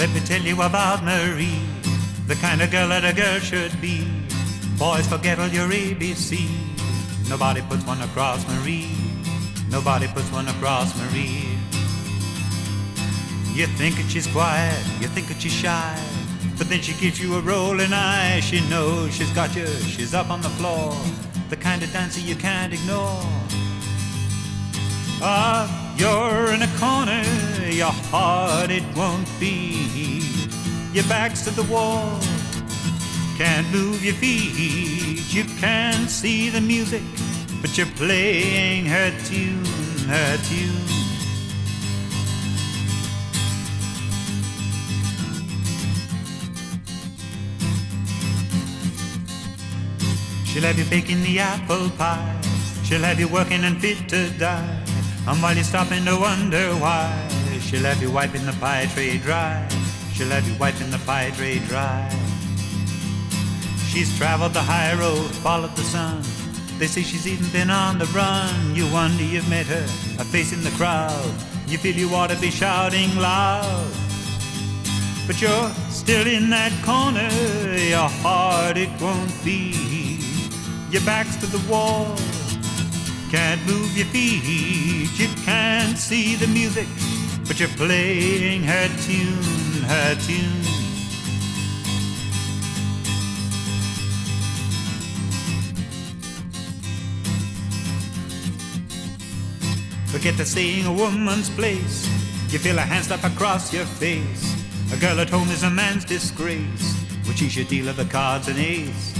Let me tell you about Marie, the kind of girl that a girl should be. Boys, forget all your ABC. Nobody puts one across Marie. Nobody puts one across Marie. You think that she's quiet, you think that she's shy, but then she gives you a rolling eye. She knows she's got you, she's up on the floor, the kind of dancer you can't ignore. Ah, you're in a corner, your heart it won't beat. Your back's to the wall, can't move your feet. You can't see the music, but you're playing her tune, her tune. She'll have you baking the apple pie, she'll have you working and fit to die. And while you're stopping to wonder why, she'll have you wiping the pie tray dry. She'll have you wiping the pie tray dry. She's traveled the high road, followed the sun. They say she's even been on the run. You wonder you've met her, a face in the crowd. You feel you ought to be shouting loud, but you're still in that corner. Your heart it won't beat. Your back's to the wall, can't move your feet. You can't see the music, but you're playing her tune, her tune. Forget the saying a woman's place. You feel a hand slap across your face. A girl at home is a man's disgrace. Which he should deal of the cards and ace.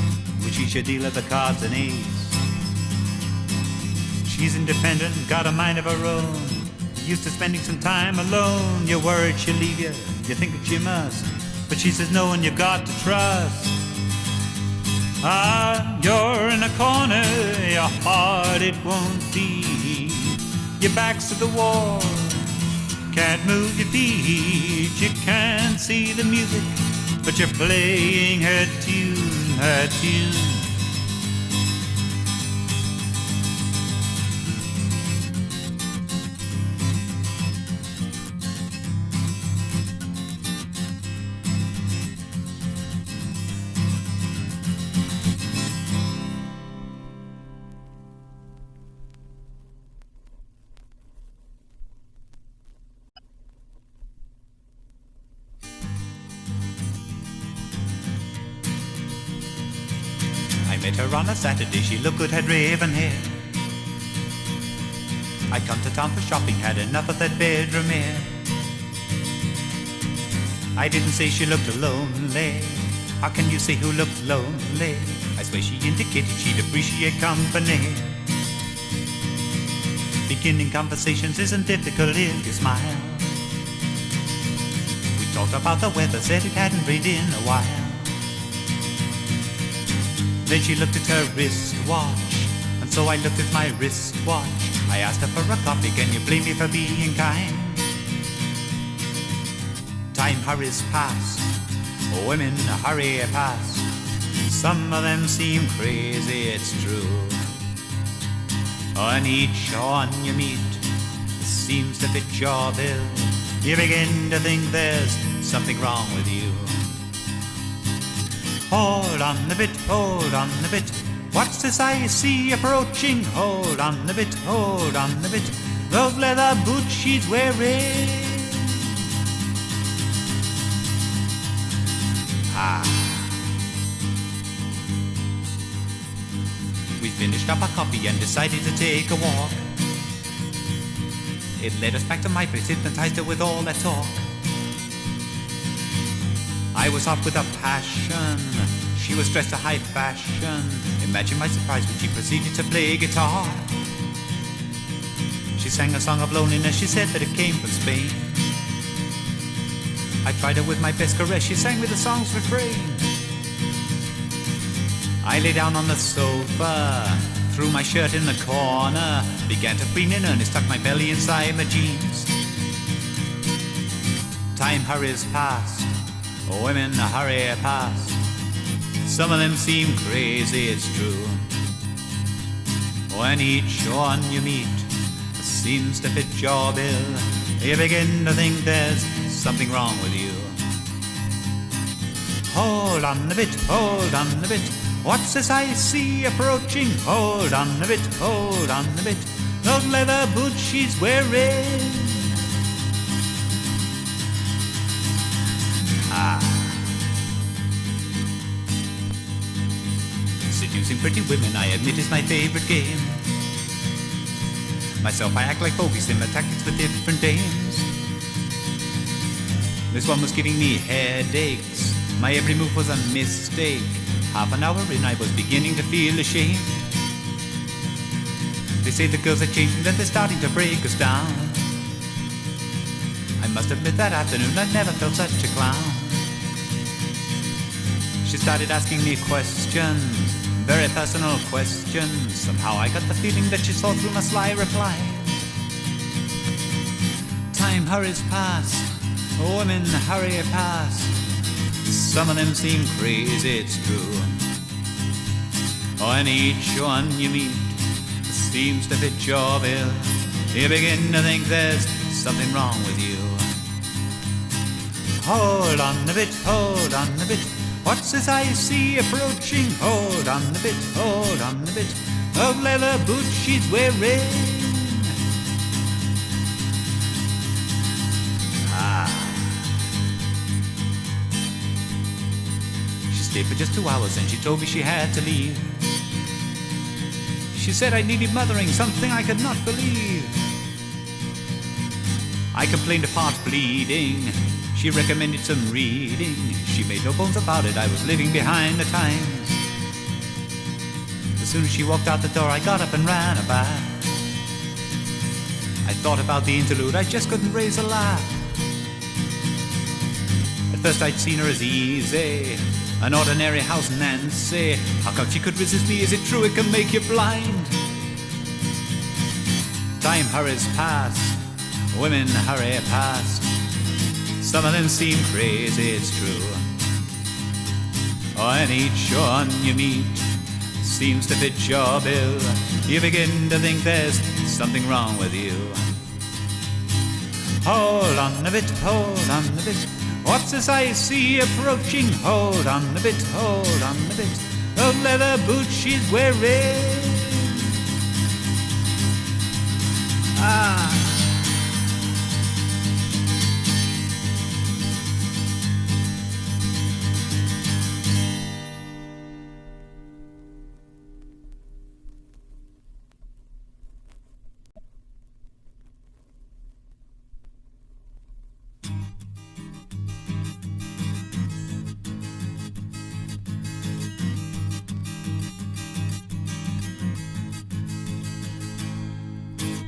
Which he should deal of the cards and ace. She's independent, got a mind of her own. Used to spending some time alone. You're worried she'll leave you, you think that she must, but she says no and you've got to trust. Ah, you're in a corner, your heart it won't beat. Your back's to the wall, can't move your feet. You can't see the music, but you're playing her tune, her tune. Met her on a Saturday, she looked good, had raven hair. I'd come to town for shopping, had enough of that bedroom air. I didn't say she looked lonely. How can you say who looked lonely? I swear she indicated she'd appreciate company. Beginning conversations isn't difficult if you smile. We talked about the weather, said it hadn't rained in a while. Then she looked at her wristwatch, and so I looked at my wristwatch. I asked her for a coffee, can you blame me for being kind? Time hurries past, women hurry past. Some of them seem crazy, it's true. And each one you meet seems to fit your bill. You begin to think there's something wrong with you. Hold on a bit, hold on a bit. What's this I see approaching? Hold on a bit, hold on a bit. Those leather boots she's wearing. Ah. We finished up our coffee and decided to take a walk. It led us back to my place, hypnotized her with all that talk. I was off with a passion, she was dressed to high fashion. Imagine my surprise when she proceeded to play guitar. She sang a song of loneliness, she said that it came from Spain. I tried her with my best caress, she sang me the song's refrain. I lay down on the sofa, threw my shirt in the corner, began to preen in earnest, tucked my belly inside my jeans. Time hurries past, women hurry past. Some of them seem crazy, it's true. When each one you meet seems to fit your bill, you begin to think there's something wrong with you. Hold on a bit, hold on a bit. What's this I see approaching? Hold on a bit, hold on a bit. Those leather boots she's wearing. Seducing pretty women, I admit, is my favorite game. Myself, I act like bogies in my tactics with different dames. This one was giving me headaches. My every move was a mistake. Half an hour in, I was beginning to feel ashamed. They say the girls are changing, that they're starting to break us down. I must admit that afternoon I never felt such a clown. She started asking me questions, very personal questions. Somehow I got the feeling that she saw through my sly reply. Time hurries past, women hurry past. Some of them seem crazy, it's true. And each one you meet seems to fit your bill. You begin to think there's something wrong with you. Hold on a bit, hold on a bit. What's this I see approaching? Hold on a bit, hold on a bit. Of leather boots she's wearing. She stayed for just 2 hours and she told me she had to leave. She said I needed mothering, something I could not believe. I complained of heart bleeding. She recommended some reading. She made no bones about it, I was living behind the times. As soon as she walked out the door, I got up and ran about. I thought about the interlude, I just couldn't raise a laugh. At first I'd seen her as easy, an ordinary house Nancy. How come she could resist me? Is it true it can make you blind? Time hurries past, women hurry past. Some of them seem crazy, it's true. And each one you meet seems to fit your bill. You begin to think there's something wrong with you. Hold on a bit, hold on a bit. What's this I see approaching? Hold on a bit, hold on a bit. Those leather boots she's wearing.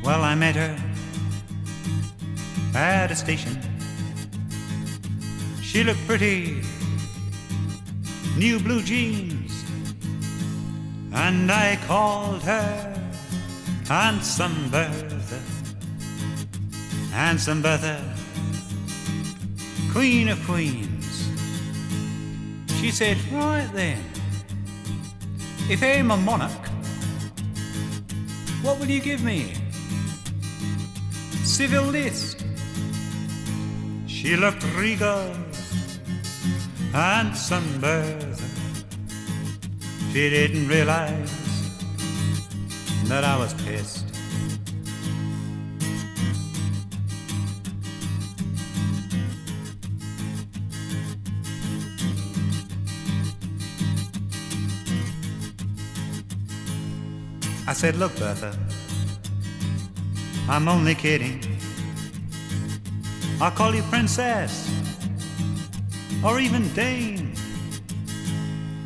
Well, I met her at a station. She looked pretty, new blue jeans, and I called her Handsome Bertha. Handsome Bertha, Queen of Queens. She said, right then, if I'm a monarch, what will you give me? Civil list. She looked regal, Handsome Bertha. She didn't realize that I was pissed. I said, look, Bertha, I'm only kidding. I'll call you princess, or even dame.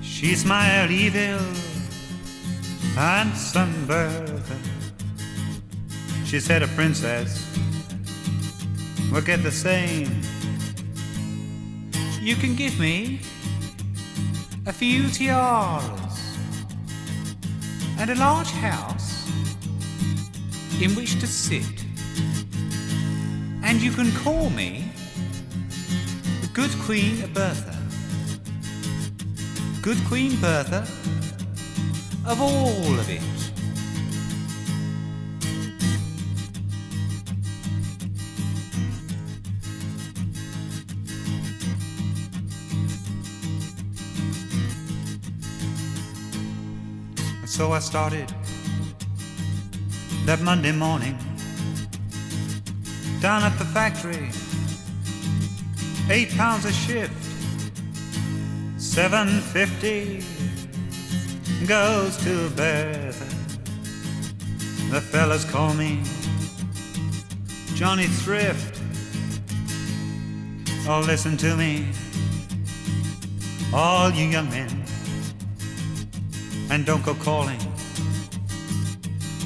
She smiled evil, Handsome Bertha. She said a princess will get the same. You can give me a few tiaras and a large house in which to sit. And you can call me the Good Queen Bertha. Good Queen Bertha of all of it. So I started that Monday morning down at the factory, 8 pounds a shift, $7.50 goes to Bertha. The fellas call me Johnny Thrift. Oh, listen to me, all you young men, and don't go calling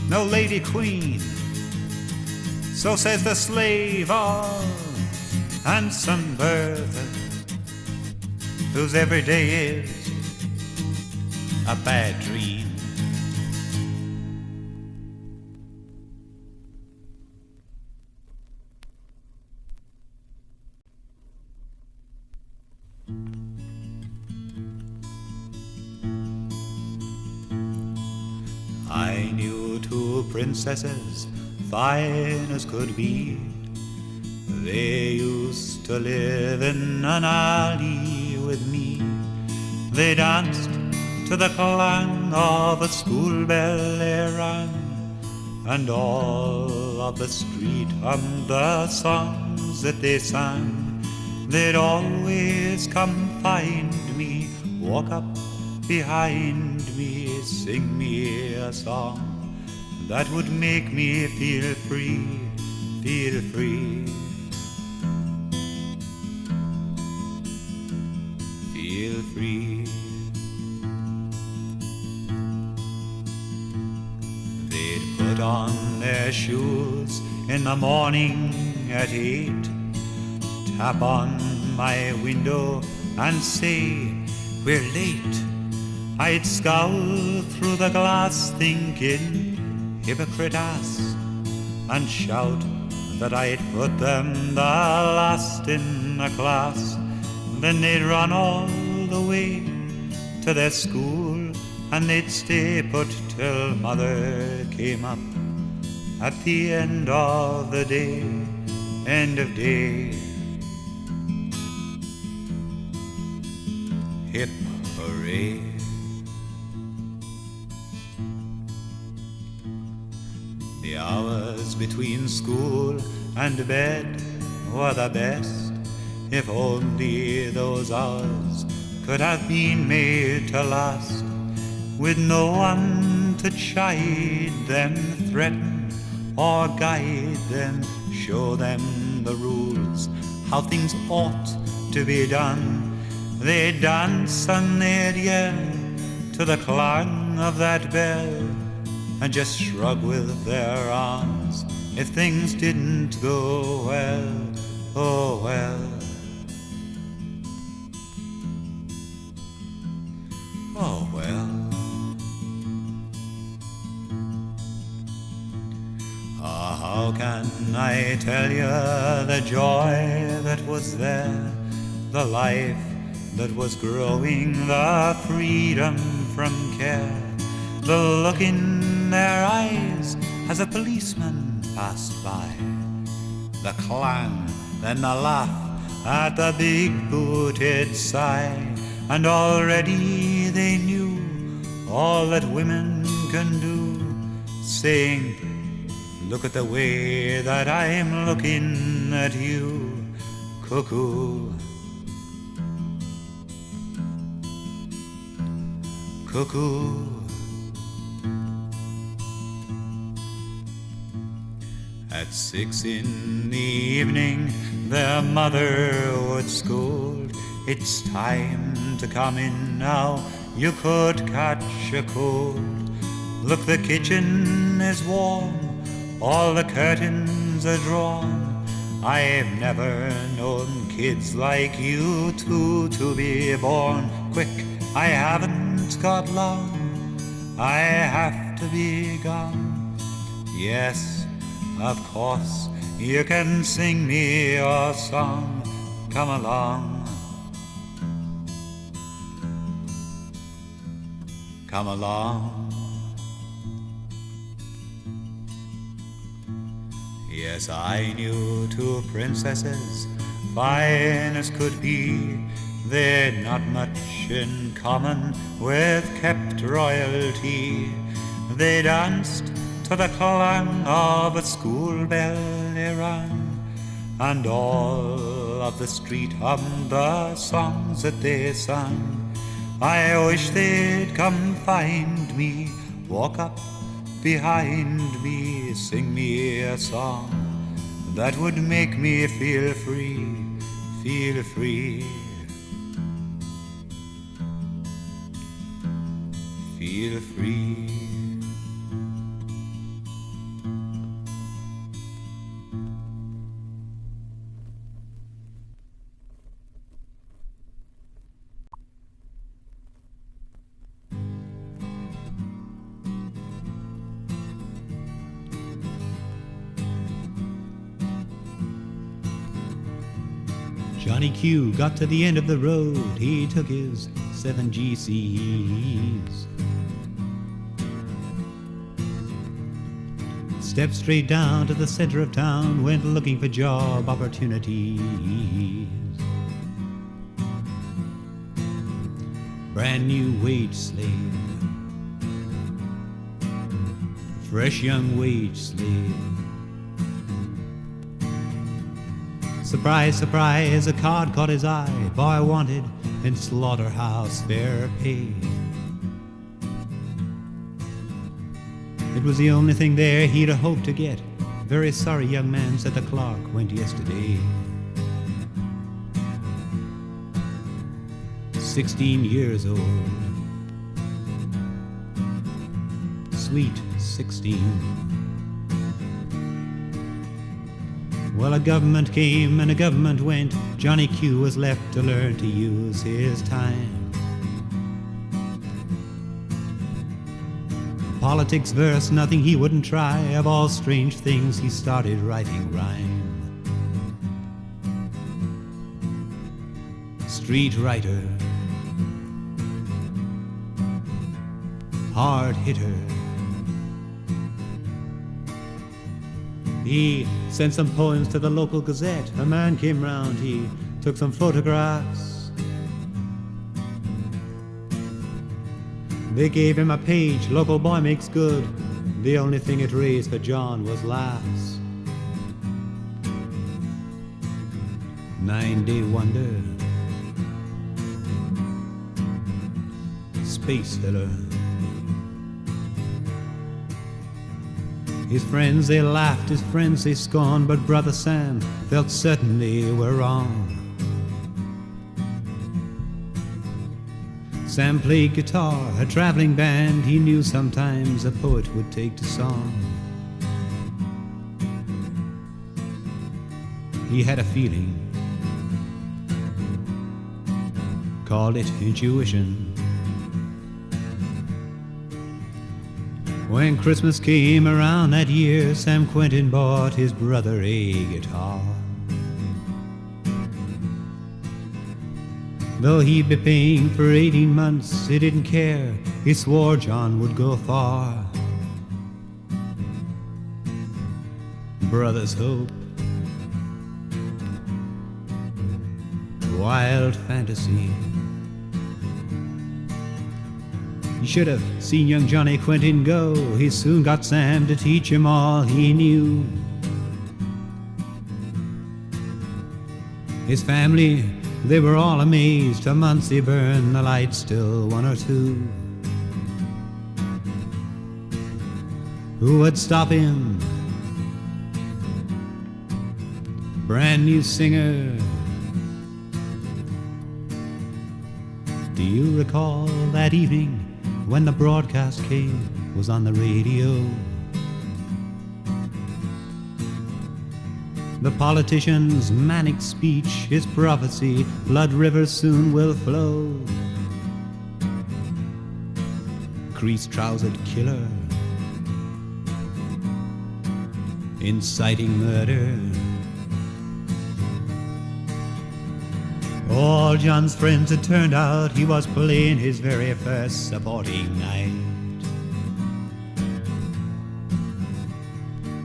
no lady queen. So says the slave of Handsome Bertha, whose every day is a bad dream. I knew 2 princesses, fine as could be. They used to live in an alley with me. They danced to the clang of a school bell they rang, and all of the street hummed the songs that they sang. They'd always come find me, walk up behind me, sing me a song that would make me feel free, feel free, feel free. They'd put on their shoes in the morning at 8, tap on my window and say, "We're late." I'd scowl through the glass thinking, hypocrite ass, and shout that I'd put them the last in the class. Then they'd run all the way to their school, and they'd stay put till mother came up at the end of the day, end of day. Hip hooray. The hours between school and bed were the best. If only those hours could have been made to last, with no one to chide them, threaten or guide them, show them the rules, how things ought to be done. They'd dance and they'd yell to the clang of that bell, and just shrug with their arms if things didn't go well, oh well. Oh well. Ah, how can I tell you the joy that was there, the life that was growing, the freedom from care, the look in their eyes as a policeman passed by, the clang, then the laugh at the big-booted sigh, and already they knew all that women can do, saying, "Look at the way that I'm looking at you, cuckoo, cuckoo." At 6 in the evening, their mother would scold, "It's time to come in now, you could catch a cold. Look, the kitchen is warm, all the curtains are drawn. I've never known kids like you two to be born. Quick, I haven't got long, I have to be gone. Yes, of course, you can sing me your song. Come along, come along." Yes, I knew 2 princesses, fine as could be. They're not much in common with kept royalty. They danced to the clang of a school bell they rang, and all of the street hummed the songs that they sang. I wish they'd come find me, walk up behind me, sing me a song that would make me feel free, feel free, feel free. Johnny Q got to the end of the road. He took his 7 GCs. Stepped straight down to the center of town, went looking for job opportunities. Brand new wage slave, fresh young wage slave. Surprise, surprise, a card caught his eye. Boy wanted in slaughterhouse fair pay. It was the only thing there he'd a hoped to get. Very sorry, young man, said the clerk, went yesterday. 16 years old, sweet 16. Well, a government came and a government went. Johnny Q was left to learn to use his time. Politics verse, nothing he wouldn't try. Of all strange things, he started writing rhyme. Street writer, hard hitter. He sent some poems to the local gazette. A man came round, he took some photographs. They gave him a page, local boy makes good. The only thing it raised for John was laughs. 9-day wonder, space filler. His friends, they laughed, his friends, they scorned, but Brother Sam felt certain they were wrong. Sam played guitar, a traveling band. He knew sometimes a poet would take to song. He had a feeling, called it intuition. When Christmas came around that year, Sam Quentin bought his brother a guitar. Though he'd be paying for 18 months, he didn't care. He swore John would go far. Brother's hope, wild fantasy. You should have seen young Johnny Quentin go. He soon got Sam to teach him all he knew. His family, they were all amazed. For months they burned the lights, still one or two. Who would stop him? Brand new singer. Do you recall that evening when the broadcast came, was on the radio? The politician's manic speech, his prophecy, blood rivers soon will flow. Crease-trousered killer, inciting murder. All John's friends had turned out. He was playing his very first supporting night.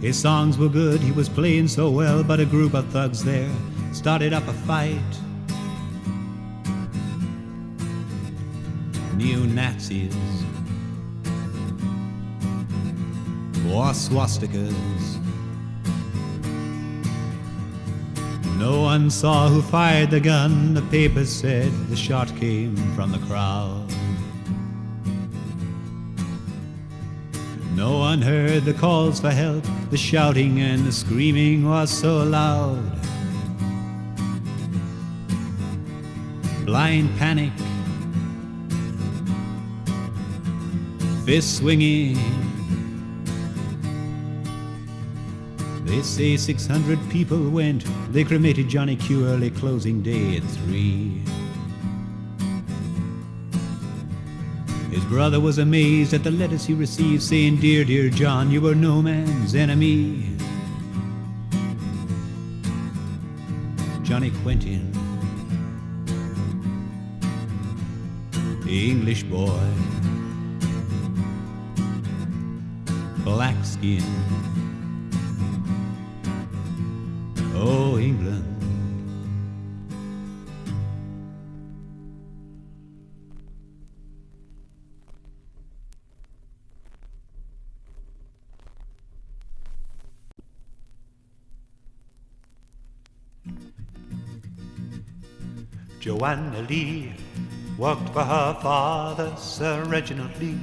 His songs were good, he was playing so well, but a group of thugs there started up a fight. neo-Nazis or swastikas. No one saw who fired the gun. The papers said the shot came from the crowd. No one heard the calls for help. The shouting and the screaming was so loud. Blind panic, fist swinging. They say 600 people went. They cremated Johnny Q early closing day at 3. His brother was amazed at the letters he received, saying, "Dear, dear John, you were no man's enemy." Johnny Quentin, the English boy, black skin. Oh, England. Joanna Lee worked for her father, Sir Reginald Lee.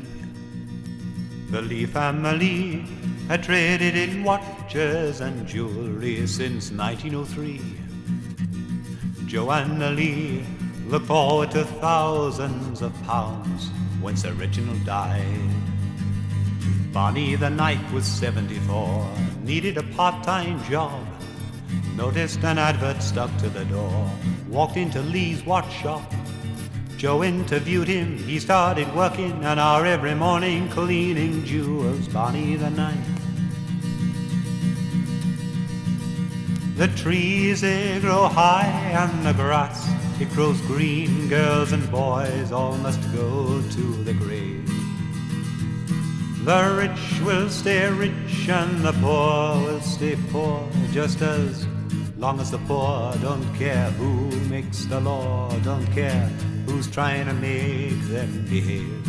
The Lee family had traded in watches and jewelry since 1903. Joanna Lee looked forward to thousands of pounds when Sir Reginald died. Barney the knight was 74, needed a part-time job. Noticed an advert stuck to the door, walked into Lee's watch shop. Joe interviewed him, he started working an hour every morning cleaning jewels. Barney the knight. The trees, they grow high and the grass, it grows green. Girls and boys all must go to the grave. The rich will stay rich and the poor will stay poor, just as long as the poor don't care who makes the law, don't care who's trying to make them behave.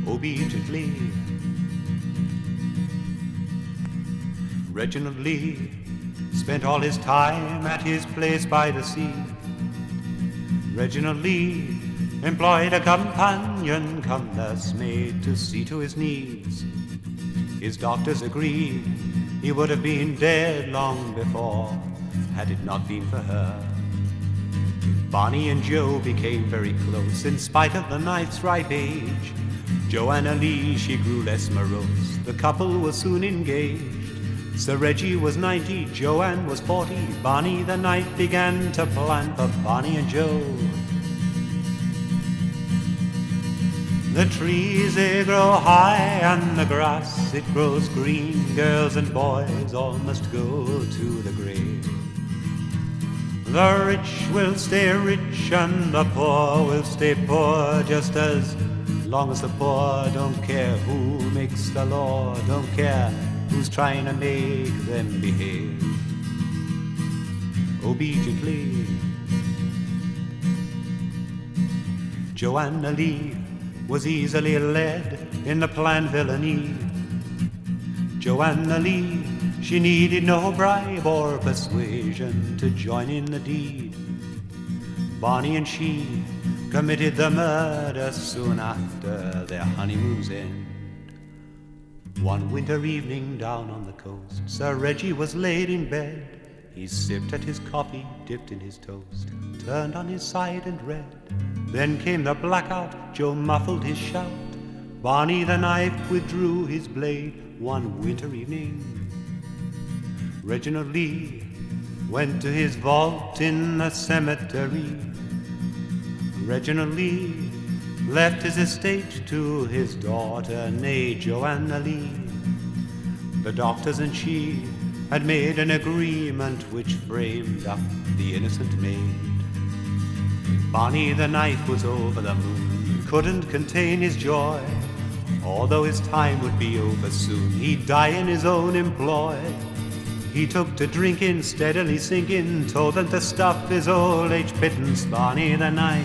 Obediently, Reginald Lee spent all his time at his place by the sea. Reginald Lee employed a companion, come nursemaid, to see to his needs. His doctors agreed he would have been dead long before had it not been for her. Barney and Joe became very close in spite of the knight's ripe age. Joanna Lee, she grew less morose. The couple was soon engaged. Sir Reggie was 90, Joanne was 40. Barney the knight began to plan for Barney and Joe. The trees, they grow high and the grass, it grows green. Girls and boys all must go to the grave. The rich will stay rich and the poor will stay poor, just as long as the poor don't care who makes the law, don't care who's trying to make them behave. Obediently, Joanna Lee was easily led in the planned villainy. Joanna Lee, she needed no bribe or persuasion to join in the deed. Barney and she committed the murder soon after their honeymoon's end. One winter evening down on the coast, Sir Reggie was laid in bed. He sipped at his coffee, dipped in his toast, turned on his side and read. Then came the blackout, Joe muffled his shout. Barney the knife withdrew his blade one winter evening. Reginald Lee went to his vault in the cemetery. Reginald Lee left his estate to his daughter, née Joanna Lee. The doctors and she had made an agreement which framed up the innocent maid. Barney the knight was over the moon, couldn't contain his joy. Although his time would be over soon, he'd die in his own employ. He took to drinking, steadily sinking, told them to stuff his old age pittance. Barney the knight.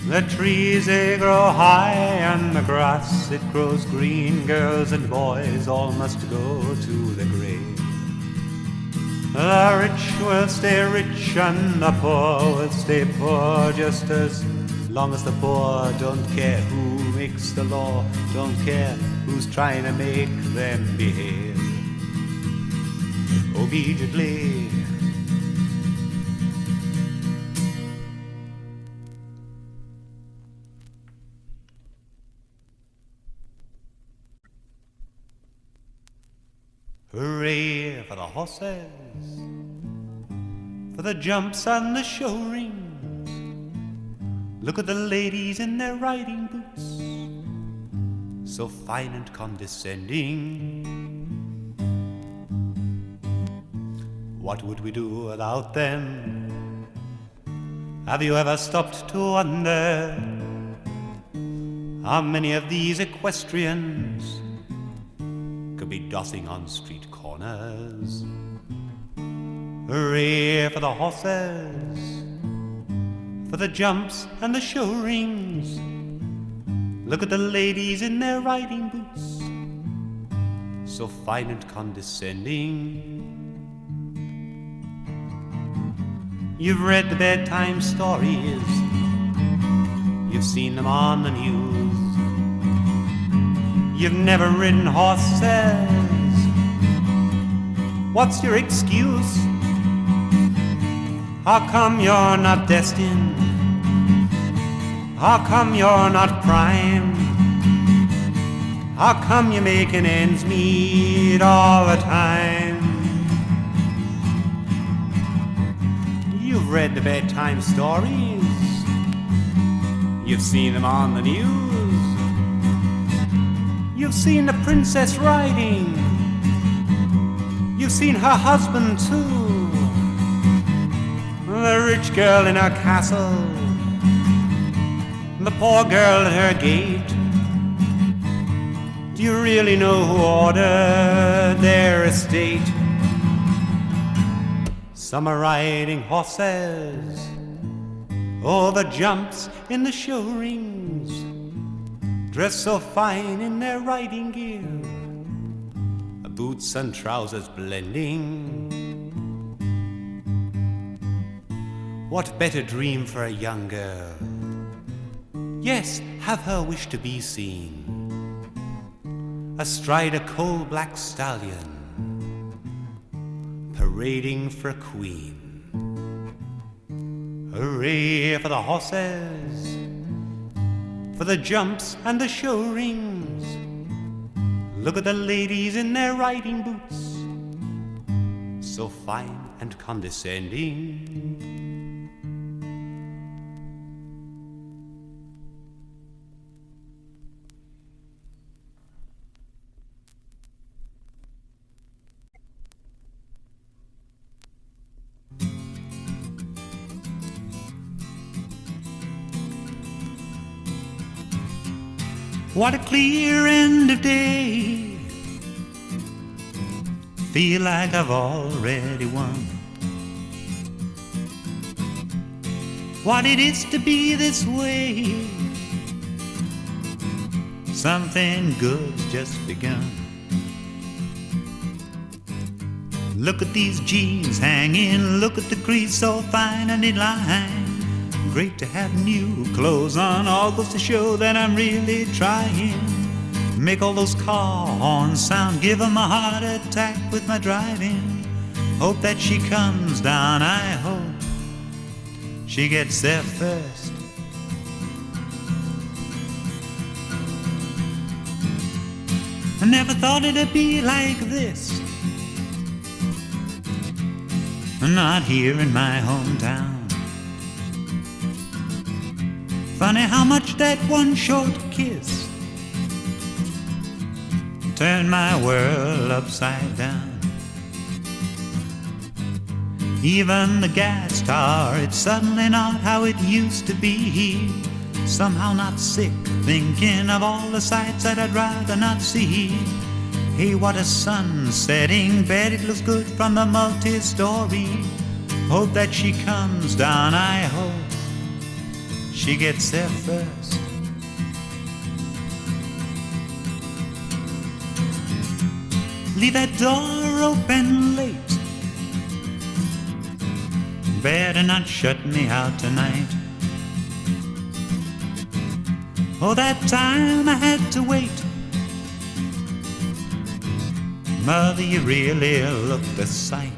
The trees they grow high and the grass it grows green. Girls and boys all must go to the grave. The rich will stay rich and the poor will stay poor, just as long as the poor don't care who makes the law, don't care who's trying to make them behave obediently. Hooray for the horses, for the jumps and the show rings. Look at the ladies in their riding boots, so fine and condescending. What would we do without them? Have you ever stopped to wonder how many of these equestrians could be dossing on street corners? Hooray for the horses, for the jumps and the show rings. Look at the ladies in their riding boots, so fine and condescending. You've read the bedtime stories, you've seen them on the news. You've never ridden horses, what's your excuse? How come you're not destined? How come you're not prime? How come you're making ends meet all the time? You've read the bedtime stories, you've seen them on the news. You've seen the princess riding, you've seen her husband too. The rich girl in her castle, the poor girl at her gate. Do you really know who ordered their estate? Some are riding horses, oh, the jumps in the show rings, dressed so fine in their riding gear, boots and trousers blending. What better dream for a young girl? Yes, have her wish to be seen astride a coal-black stallion, parading for a queen. Hooray for the horses, for the jumps and the show rings. Look at the ladies in their riding boots, so fine and condescending. What a clear end of day, feel like I've already won. What it is to be this way, something good's just begun. Look at these jeans hanging, look at the crease so fine and in line. Great to have new clothes on, all goes to show that I'm really trying. Make all those car horns sound, give 'em a heart attack with my driving. Hope that she comes down, I hope she gets there first. I never thought it'd be like this, not here in my hometown. Funny how much that one short kiss turned my world upside down. Even the gas tar, it's suddenly not how it used to be. Somehow not sick, thinking of all the sights that I'd rather not see. Hey, what a sun setting, bet it looks good from the multi-story. Hope that she comes down, I hope she gets there first. Leave that door open late. Better not shut me out tonight. Oh, that time I had to wait. Mother, you really look the sight.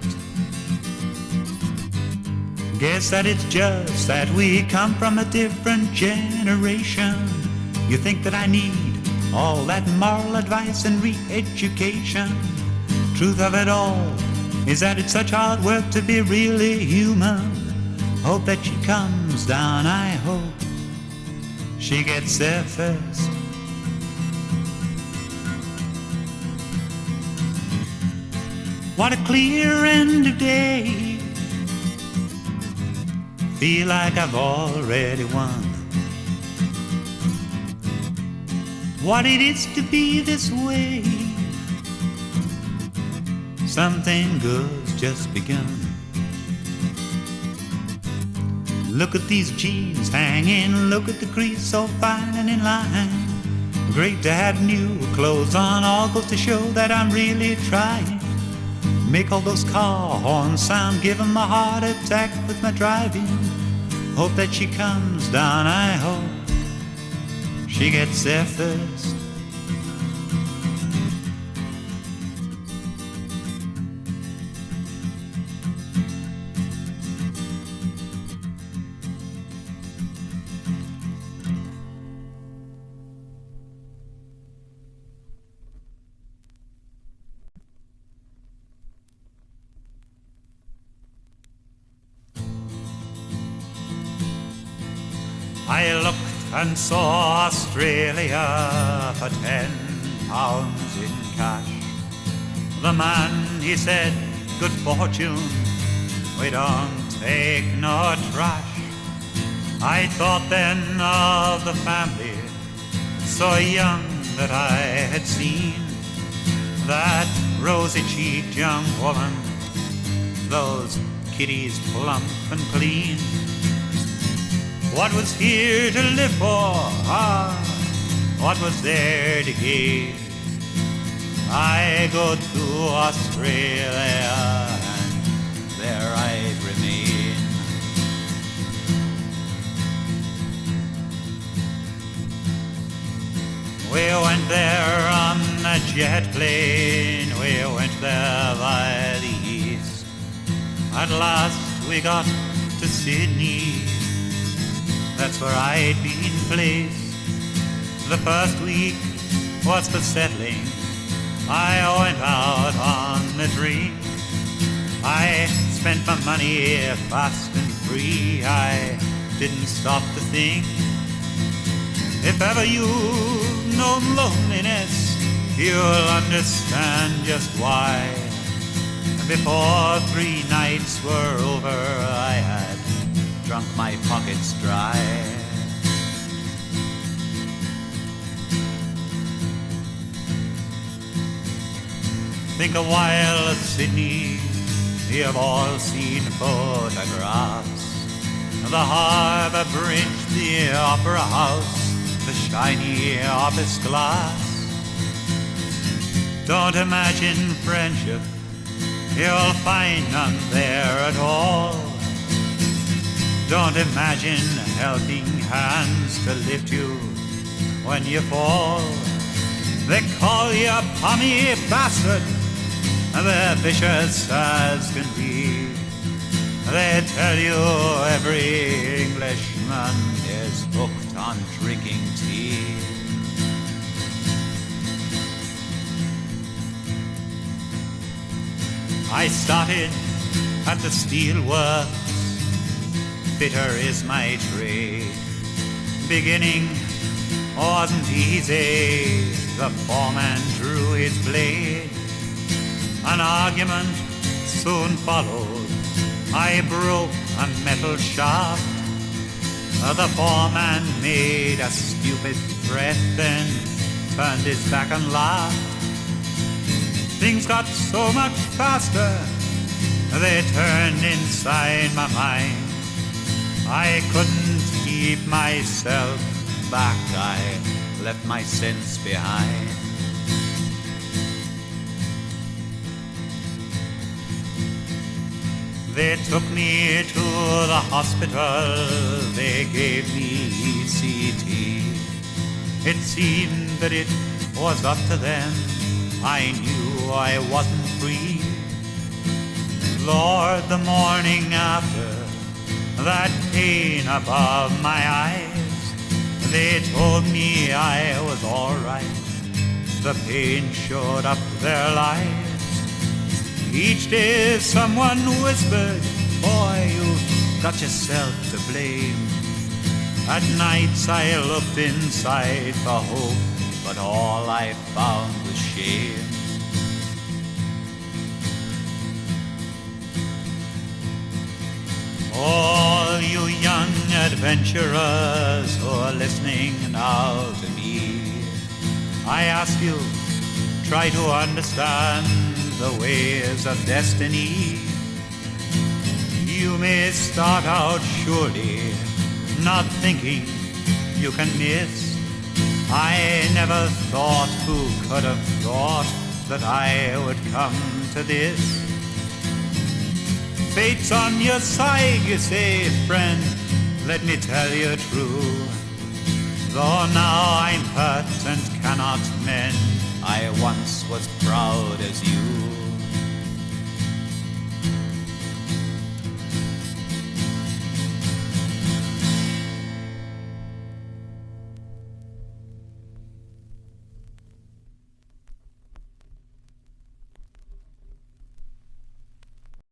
Guess that it's just that we come from a different generation. You think that I need all that moral advice and re-education. Truth of it all is that it's such hard work to be really human. Hope that she comes down, I hope she gets there first. What a clear end of day. Feel like I've already won. What it is to be this way. Something good's just begun. Look at these jeans hanging, look at the crease so fine and in line. Great to have new clothes on, all goes to show that I'm really trying. Make all those car horns sound, give 'em a heart attack with my driving. Hope that she comes down, I hope she gets there first. I looked and saw Australia for £10 in cash. The man, he said, good fortune, we don't take no trash. I thought then of the family, so young that I had seen, that rosy-cheeked young woman, those kiddies plump and clean. What was here to live for? Ah, what was there to gain? I go to Australia and there I'd remain. We went there on a jet plane, we went there by the east. At last we got to Sydney, that's where I'd been placed. The first week was for settling, I went out on a drink. I spent my money fast and free, I didn't stop to think. If ever you've known loneliness, you'll understand just why. Before 3 nights were over, I had drunk my pockets dry. Think a while of Sydney, you've all seen photographs. The harbour bridge, the opera house, the shiny office glass. Don't imagine friendship, you'll find none there at all. Don't imagine helping hands to lift you when you fall. They call you a pommy bastard, they're vicious as can be. They tell you every Englishman is hooked on drinking tea. I started at the steelworks, bitter is my trade. Beginning wasn't easy, the foreman drew his blade. An argument soon followed, I broke a metal shaft. The foreman made a stupid threat, then turned his back and laughed. Things got so much faster, they turned inside my mind. I couldn't keep myself back, I left my sense behind. They took me to the hospital, they gave me ECT. It seemed that it was up to them, I knew I wasn't free. Lord, the morning after, that pain above my eyes, they told me I was all right. The pain showed up their lies. Each day someone whispered, boy, you've got yourself to blame. At nights I looked inside for hope, but all I found was shame. All you young adventurers who are listening now to me, I ask you, try to understand the ways of destiny. You may start out surely, not thinking you can miss. I never thought, who could have thought that I would come to this? Fate's on your side, you say, friend, let me tell you true. Though now I'm hurt and cannot mend, I once was proud as you.